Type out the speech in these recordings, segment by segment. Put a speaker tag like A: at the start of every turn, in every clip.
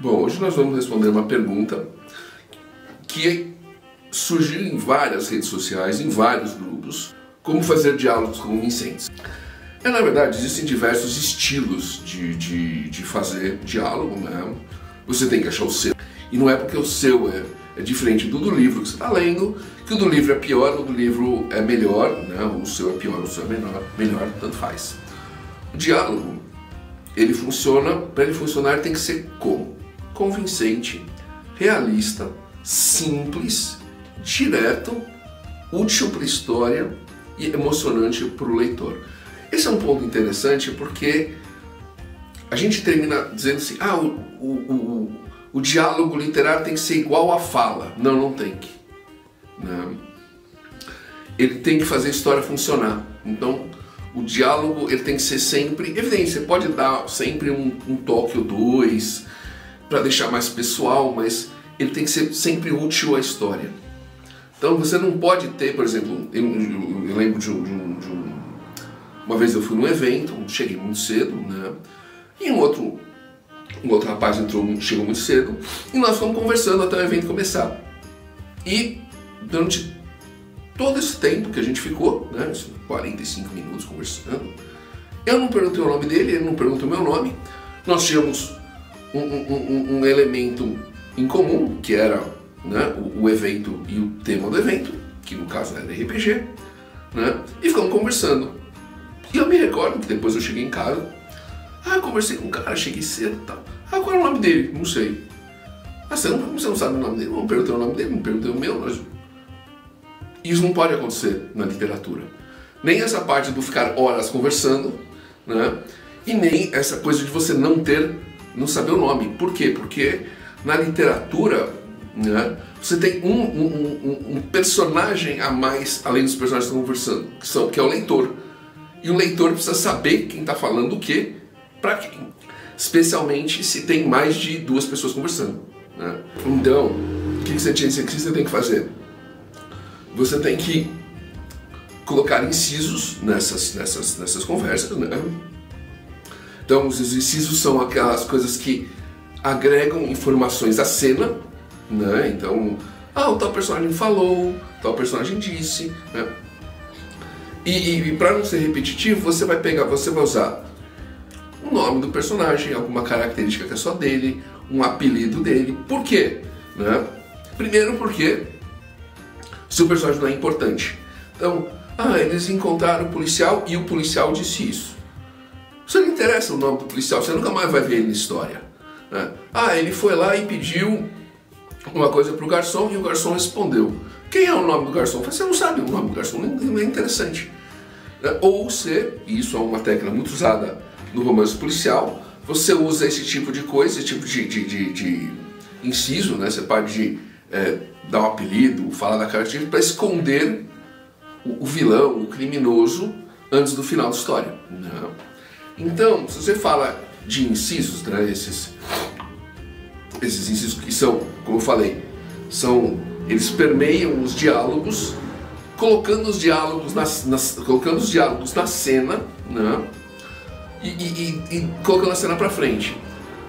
A: Bom, hoje nós vamos responder uma pergunta que surgiu em várias redes sociais, em vários grupos: como fazer diálogos convincentes. Na verdade, existem diversos estilos de fazer diálogo, né? Você tem que achar o seu. E não é porque o seu é diferente do livro que você está lendo, que o do livro é pior, o do livro é melhor, né? O seu é pior, o seu é melhor, tanto faz. O diálogo, ele funciona, para ele funcionar tem que ser como? Convincente, realista, simples, direto, útil para a história e emocionante para o leitor. Esse é um ponto interessante porque a gente termina dizendo assim: o diálogo literário tem que ser igual à fala. Não, não tem que. Não. Ele tem que fazer a história funcionar. Então, o diálogo ele tem que ser sempre evidente. Você pode dar sempre um toque ou dois para deixar mais pessoal, mas ele tem que ser sempre útil à história. Então, você não pode ter, por exemplo, eu lembro de uma vez eu fui num evento, cheguei muito cedo, né? E um outro rapaz chegou muito cedo, e nós fomos conversando até o evento começar. E durante todo esse tempo que a gente ficou, né, 45 minutos conversando, eu não perguntei o nome dele, ele não perguntou o meu nome. Nós tínhamos um elemento em comum, que era, né, o evento e o tema do evento, que no caso era RPG, né, e ficamos conversando. E eu me recordo que depois eu cheguei em casa, conversei com um cara, cheguei cedo e tal. Qual é o nome dele? Não sei. Você não sabe o nome dele? Não perguntei o nome dele, não perguntei o meu. Isso não pode acontecer na literatura. Nem essa parte do ficar horas conversando, né? E nem essa coisa de você não saber o nome. Por quê? Porque na literatura, né, você tem um personagem a mais, além dos personagens que estão conversando, que é o leitor. E o leitor precisa saber quem está falando o quê, para quem. Especialmente se tem mais de duas pessoas conversando, né? Então, o que você tem que fazer? Você tem que colocar incisos nessas conversas, né? Então, os incisos são aquelas coisas que agregam informações à cena, né? Então, o tal personagem falou, tal personagem disse, né? E para não ser repetitivo, você vai usar o nome do personagem, alguma característica que é só dele, um apelido dele. Por quê? Né? Primeiro porque seu personagem não é importante. Então, eles encontraram o policial e o policial disse isso. Você não interessa o nome do policial, você nunca mais vai ver ele na história, né? Ele foi lá e pediu uma coisa para o garçom e o garçom respondeu. Quem é o nome do garçom? Você não sabe o nome do garçom, não é interessante. Ou e isso é uma técnica muito usada no romance policial, você usa esse tipo de coisa, esse tipo de inciso, né? Você pode dar um apelido, falar da característica para esconder o vilão, o criminoso, antes do final da história, né? Então, se você fala de incisos, né? Esses incisos que são, como eu falei, eles permeiam os diálogos, colocando os diálogos na cena, né? E colocando a cena para frente.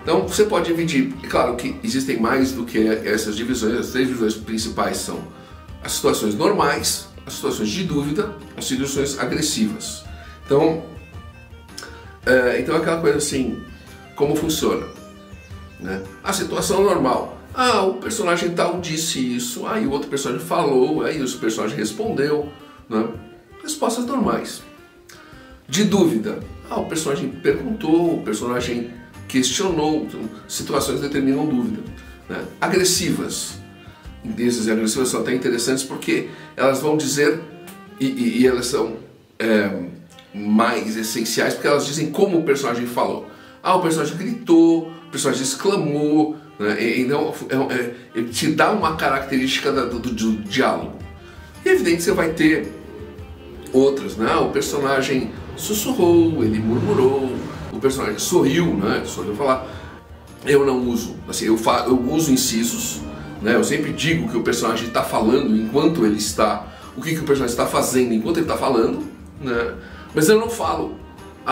A: Então você pode dividir. É claro que existem mais do que essas divisões. As três divisões principais são as situações normais, as situações de dúvida, as situações agressivas. Então é aquela coisa assim, como funciona, né? A situação normal. O personagem tal disse isso, e o outro personagem falou, aí o personagem respondeu, né? Respostas normais. De dúvida, o personagem perguntou, o personagem questionou, então, situações determinam dúvida, né? Agressivas. Essas agressivas são até interessantes porque elas vão dizer, e elas são mais essenciais, porque elas dizem como o personagem falou. O personagem gritou, o personagem exclamou, né? Então, ele te dá uma característica do diálogo. E é evidente que você vai ter outras, né? O personagem sussurrou, ele murmurou, o personagem sorriu, né? Sorriu falar. Eu não uso, assim, eu uso incisos, né? Eu sempre digo que o personagem está falando enquanto ele está, o que o personagem está fazendo enquanto ele está falando, né? Mas eu não falo,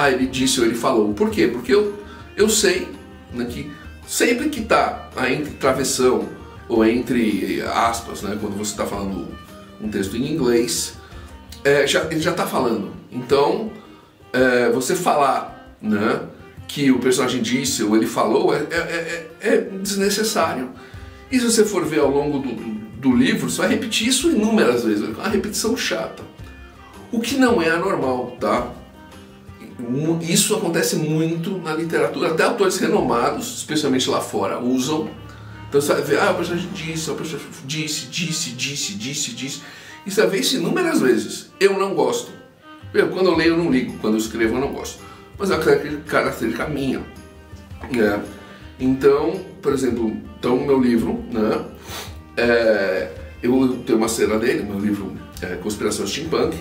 A: ele disse ou ele falou. Por quê? Porque eu sei, né, que sempre que está entre travessão ou entre aspas, né, quando você está falando um texto em inglês, ele já está falando. Então, você falar, né, que o personagem disse ou ele falou é desnecessário. E se você for ver ao longo do livro, você vai repetir isso inúmeras vezes. É uma repetição chata. O que não é anormal, tá? Isso acontece muito na literatura. Até autores renomados, especialmente lá fora, usam. Então você vai ver, o personagem disse, o personagem disse. Isso é visto inúmeras vezes. Eu não gosto. Quando eu leio eu não ligo, quando eu escrevo eu não gosto. Mas é uma característica minha. Então, por exemplo, no meu livro, né, eu tenho uma cena dele, meu livro Conspiração Steampunk,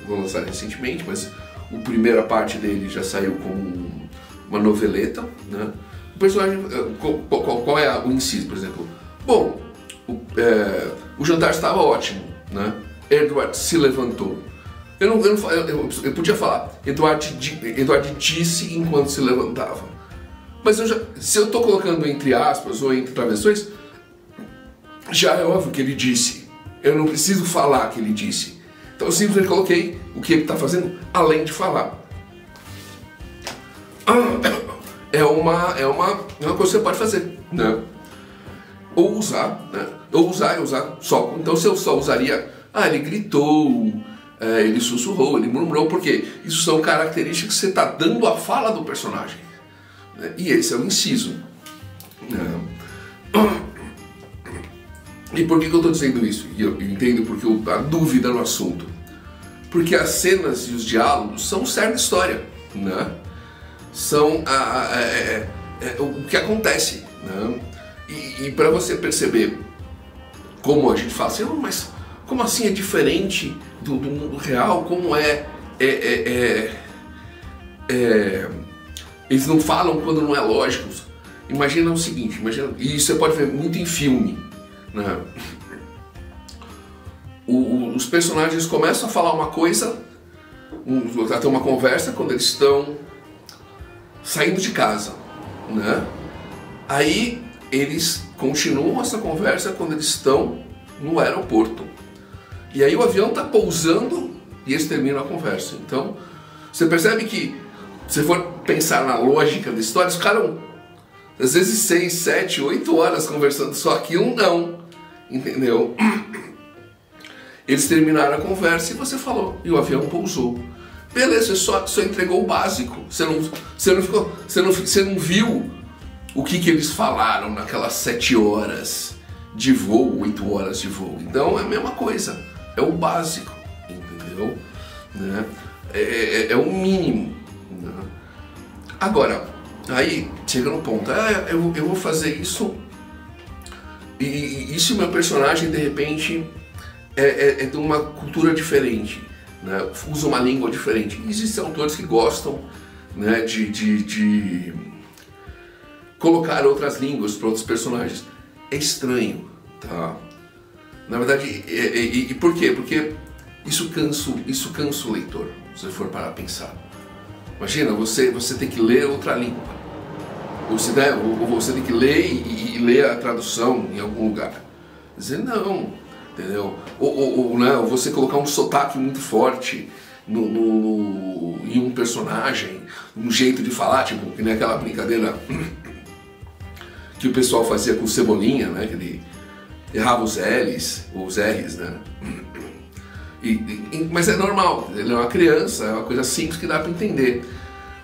A: vou lançar recentemente, mas a primeira parte dele já saiu como uma noveleta, né? O personagem, qual é o inciso, por exemplo? Bom, o jantar estava ótimo, né? Edward se levantou. Eu podia falar, Edward disse enquanto se levantava. Mas se eu estou colocando entre aspas ou entre travessões, já é óbvio que ele disse. Eu não preciso falar que ele disse. Então eu simplesmente coloquei o que ele está fazendo além de falar. É uma coisa que você pode fazer, né? Ou usar, né? Ou usar só. Então se eu só usaria, ele gritou, ele sussurrou, ele murmurou, porque isso são características que você está dando à fala do personagem. Né? E esse é o inciso. E por que eu estou dizendo isso? E eu entendo porque a dúvida no assunto. Porque as cenas e os diálogos são certa história, né? São o que acontece, né? E para você perceber como a gente fala assim, mas como assim é diferente do mundo real? Como eles não falam quando não é lógico. Imagina o seguinte, e isso você pode ver muito em filme, né? Os personagens começam a falar uma coisa, a ter uma conversa quando eles estão saindo de casa, né? Aí eles continuam essa conversa quando eles estão no aeroporto. E aí o avião está pousando e eles terminam a conversa. Então, você percebe que, se for pensar na lógica da história, eles ficaram, às vezes, 6, 7, 8 horas conversando só aquilo, não. Entendeu? Eles terminaram a conversa e você falou, e o avião pousou. Beleza, você só entregou o básico. Você não viu o que eles falaram naquelas 7 horas de voo, 8 horas de voo. Então é a mesma coisa, é o básico, entendeu? Né? É o mínimo. Né? Agora, aí chega no ponto, eu vou fazer isso, e se o meu personagem de repente é de uma cultura diferente, né? Usa uma língua diferente. Existem autores que gostam, né, de colocar outras línguas para outros personagens. É estranho, tá? Na verdade, e por quê? Porque isso cansa o leitor, se você for parar a pensar. Imagina, você tem que ler outra língua. Ou você tem que ler e ler a tradução em algum lugar. Quer dizer, não, entendeu? Ou você colocar um sotaque muito forte em um personagem, um jeito de falar, tipo, que nem aquela brincadeira que o pessoal fazia com o Cebolinha, né? Que ele errava os R's, né? Mas é normal, ele é uma criança, é uma coisa simples que dá para entender.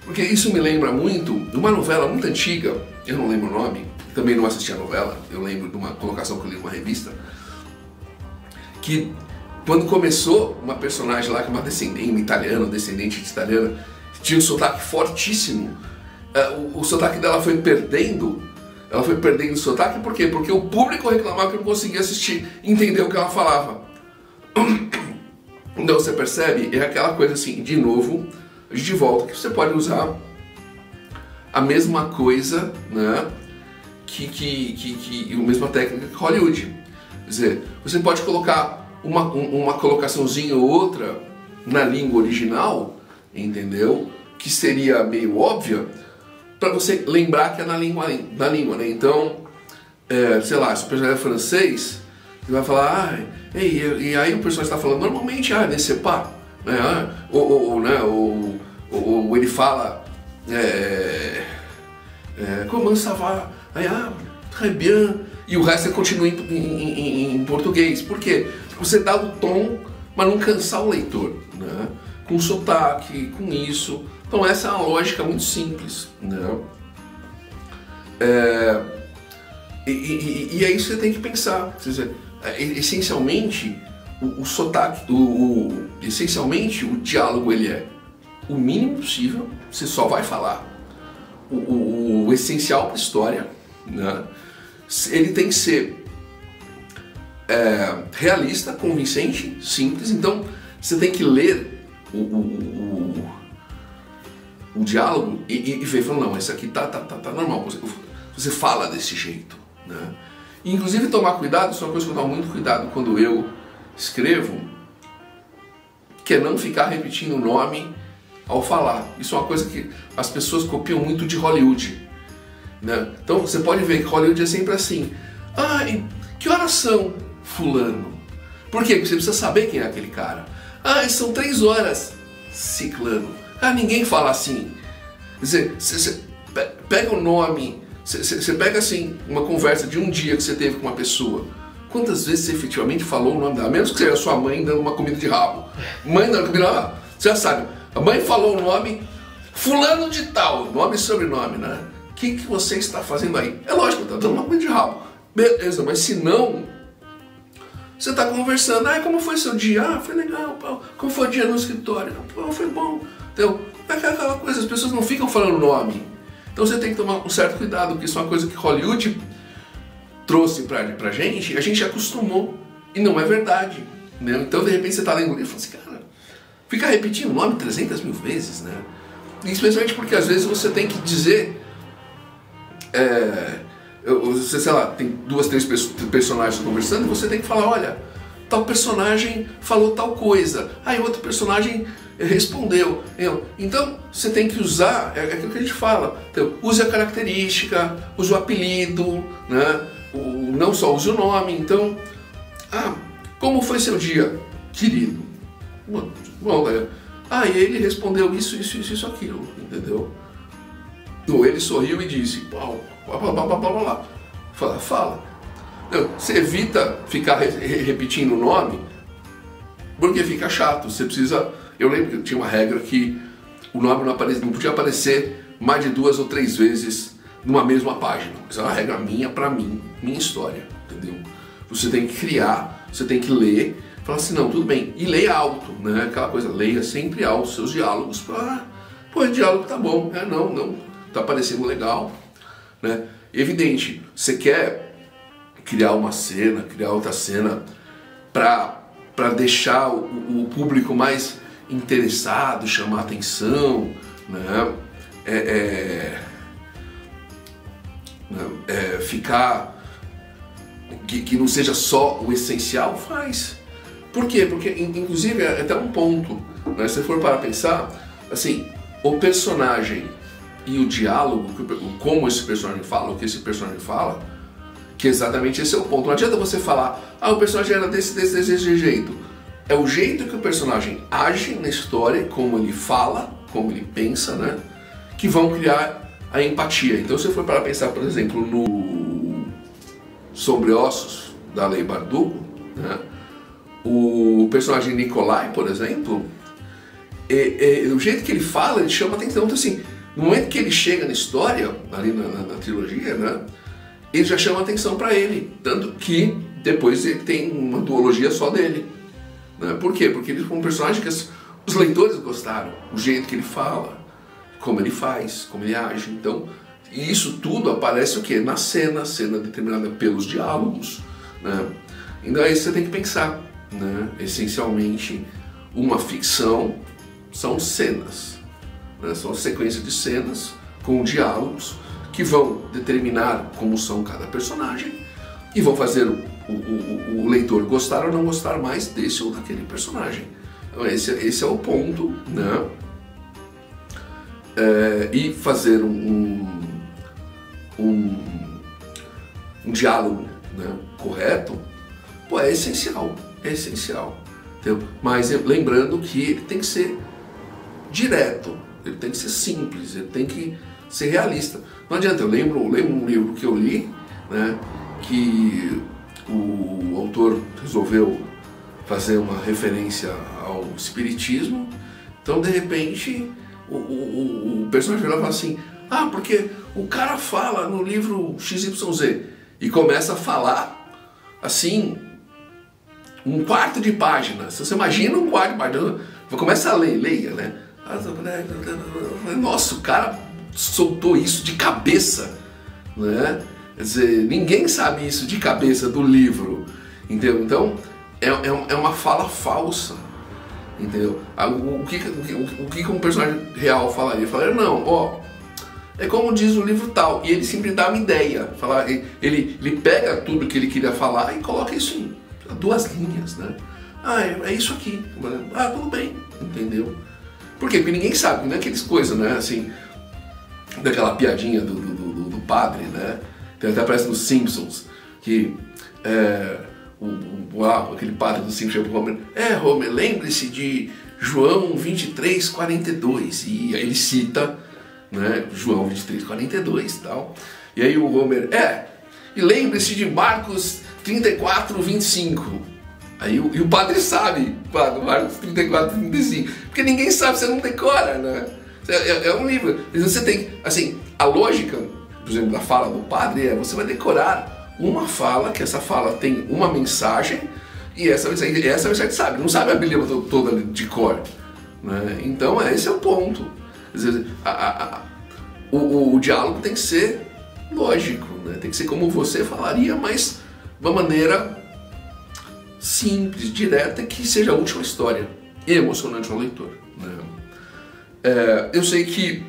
A: Porque isso me lembra muito de uma novela muito antiga, eu não lembro o nome, também não assisti a novela, eu lembro de uma colocação que eu li numa revista, que quando começou, uma personagem lá, que é uma descendente de italiana, tinha um sotaque fortíssimo, o sotaque dela foi perdendo. Ela foi perdendo o sotaque, por quê? Porque o público reclamava que não conseguia assistir, entender o que ela falava. Então você percebe, é aquela coisa assim, de novo, de volta, que você pode usar a mesma coisa, né, a mesma técnica que Hollywood. Quer dizer, você pode colocar uma colocaçãozinha ou outra na língua original, entendeu? Que seria meio óbvia, para você lembrar que é na língua, né? Então, sei lá, se o personagem é francês, você vai falar, e aí o personagem está falando normalmente, ne sais pas, né? Ou ele fala, comment ça va? Aí, très bien. E o resto continua em português. Por quê? Porque você dá o tom, mas não cansar o leitor, né? Com sotaque, com isso. Então essa é uma lógica muito simples, né? E é isso que você tem que pensar. Quer dizer, essencialmente, o sotaque, essencialmente o diálogo ele é o mínimo possível, você só vai falar o essencial para a história, né? Ele tem que ser realista, convincente, simples. Então você tem que ler o diálogo e ver, falando, não, esse aqui tá normal, você fala desse jeito, né? E, inclusive tomar cuidado, isso é uma coisa que eu tomo muito cuidado quando eu escrevo, que é não ficar repetindo o nome ao falar. Isso é uma coisa que as pessoas copiam muito de Hollywood, né? Então você pode ver que Hollywood é sempre assim, que horas são, fulano? Por quê? Porque você precisa saber quem é aquele cara. São 3 horas, ciclano. Ninguém fala assim. Quer dizer, você pega o nome, você pega assim, uma conversa de um dia que você teve com uma pessoa. Quantas vezes você efetivamente falou o nome dela? A menos que seja a sua mãe dando uma comida de rabo. Mãe dando comida, você já sabe. A mãe falou o nome, fulano de tal, nome e sobrenome, né? O que você está fazendo aí? É lógico, está dando uma comida de rabo. Beleza, mas se não, você está conversando. Como foi seu dia? Foi legal. Como foi o dia no escritório? Foi bom. Então, é aquela coisa, as pessoas não ficam falando nome. Então você tem que tomar um certo cuidado, porque isso é uma coisa que Hollywood trouxe pra gente e a gente acostumou. E não é verdade, né? Então, de repente, você está lendo o livro e fala assim, cara, fica repetindo o nome 300 mil vezes, né? Especialmente porque às vezes você tem que dizer... Você, sei lá, tem 2, 3 personagens conversando e você tem que falar, olha, tal personagem falou tal coisa, e outro personagem respondeu. Então você tem que usar, é aquilo que a gente fala, então, use a característica, use o apelido, né? Não só use o nome. Então, como foi seu dia, querido? Bom, e ele respondeu isso, aquilo, entendeu? Ou ele sorriu e disse, fala. Você evita ficar repetindo o nome, porque fica chato. Você precisa... Eu lembro que tinha uma regra que o nome não podia aparecer mais de 2 ou 3 vezes numa mesma página. Isso é uma regra minha, pra mim, minha história, entendeu? Você tem que criar, você tem que ler, falar assim, não, tudo bem, e leia alto, né? Aquela coisa, leia sempre alto seus diálogos. O diálogo tá bom, não, tá parecendo legal, né? Evidente, você quer criar uma cena, criar outra cena para deixar o público mais interessado, chamar atenção, né? Ficar que não seja só o essencial, faz. Por quê? Porque inclusive é até um ponto, né? Se for para pensar, assim, o personagem e o diálogo, como esse personagem fala, o que esse personagem fala, que exatamente esse é o ponto. Não adianta você falar, o personagem era desse jeito. É o jeito que o personagem age na história, como ele fala, como ele pensa, né? Que vão criar a empatia. Então, se for para pensar, por exemplo, no Sobre Ossos, da Leigh Bardugo, né? O personagem Nikolai, por exemplo, o jeito que ele fala, ele chama atenção. Então, assim, no momento que ele chega na história, ali na trilogia, né? Ele já chama atenção para ele. Tanto que depois ele tem uma duologia só dele. Né? Por quê? Porque ele é um personagem que os leitores gostaram. O jeito que ele fala, como ele faz, como ele age. Então, e isso tudo aparece o quê? Na cena determinada pelos diálogos, né? Então aí você tem que pensar, né? Essencialmente, uma ficção são cenas, né? São sequências de cenas com diálogos que vão determinar como são cada personagem e vão fazer o leitor gostar ou não gostar mais desse ou daquele personagem. Então esse é o ponto, né? e fazer um diálogo, né, correto, pô, é essencial, entendeu? Mas lembrando que ele tem que ser direto, ele tem que ser simples, ele tem que ser realista. Não adianta, eu lembro um livro que eu li, né, que o autor resolveu fazer uma referência ao espiritismo, então de repente o personagem fala assim, porque o cara fala no livro XYZ, e começa a falar assim, um quarto de página. Se você imagina um quarto de página, começa a ler, leia, né? Nossa, o cara soltou isso de cabeça, né? Quer dizer, ninguém sabe isso de cabeça do livro, entendeu? Então, é uma fala falsa, entendeu? O que um personagem real falaria? Falaria, não, é como diz o livro tal, e ele sempre dá uma ideia, ele pega tudo que ele queria falar e coloca isso em 2 linhas, né? É isso aqui, tudo bem, entendeu? Por quê? Porque ninguém sabe, não é aquelas coisas, né, assim, daquela piadinha do padre, né? Até aparece nos Simpsons, que aquele padre do Simpsons chega pro Homer, Homer, lembre-se de João 23:42, e aí ele cita, né, João 23:42 e tal, e aí o Homer, e lembre-se de Marcos 34:25, aí o padre sabe, Marcos 34:25, porque ninguém sabe, você não decora, né, é um livro, você tem, assim, a lógica, por exemplo, da fala do padre você vai decorar uma fala, que essa fala tem uma mensagem, e essa mensagem sabe, não sabe a Bíblia toda de cor, né, então esse é o ponto. Às vezes, o diálogo tem que ser lógico, né? Tem que ser como você falaria, mas de uma maneira simples, direta, que seja útil à história e emocionante ao leitor, né? Eu sei que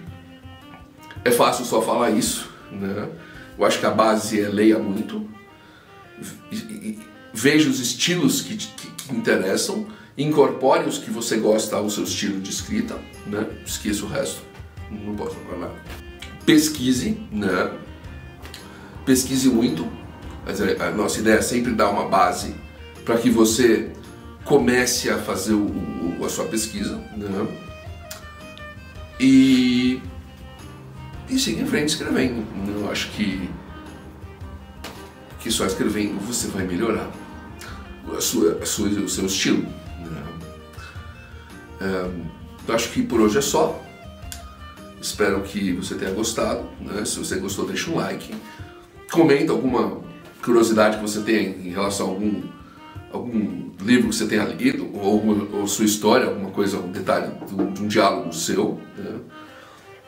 A: é fácil só falar isso, né? Eu acho que a base é leia muito, veja os estilos que interessam, incorpore os que você gosta ao seu estilo de escrita, né? Esqueça o resto, não posso falar nada. Pesquise, né? Pesquise muito. A nossa ideia é sempre dar uma base para que você comece a fazer a sua pesquisa, né? E siga em frente escrevendo. Eu acho que só escrevendo você vai melhorar o seu estilo. Eu acho que por hoje é só. Espero que você tenha gostado, né? Se você gostou, deixa um like. Comenta alguma curiosidade que você tenha em relação a algum livro que você tenha lido, ou sua história, alguma coisa, algum detalhe de um diálogo seu, né?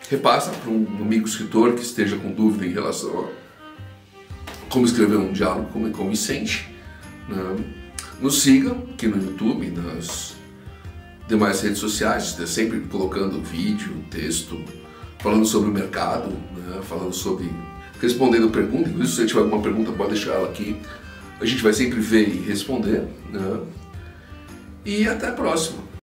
A: Repassa para um amigo escritor que esteja com dúvida em relação a como escrever um diálogo convincente, né? Nos siga aqui no YouTube, nas demais redes sociais, sempre colocando vídeo, texto, falando sobre o mercado, né? Respondendo perguntas. Inclusive, se você tiver alguma pergunta, pode deixar ela aqui. A gente vai sempre ver e responder, né? E até a próxima.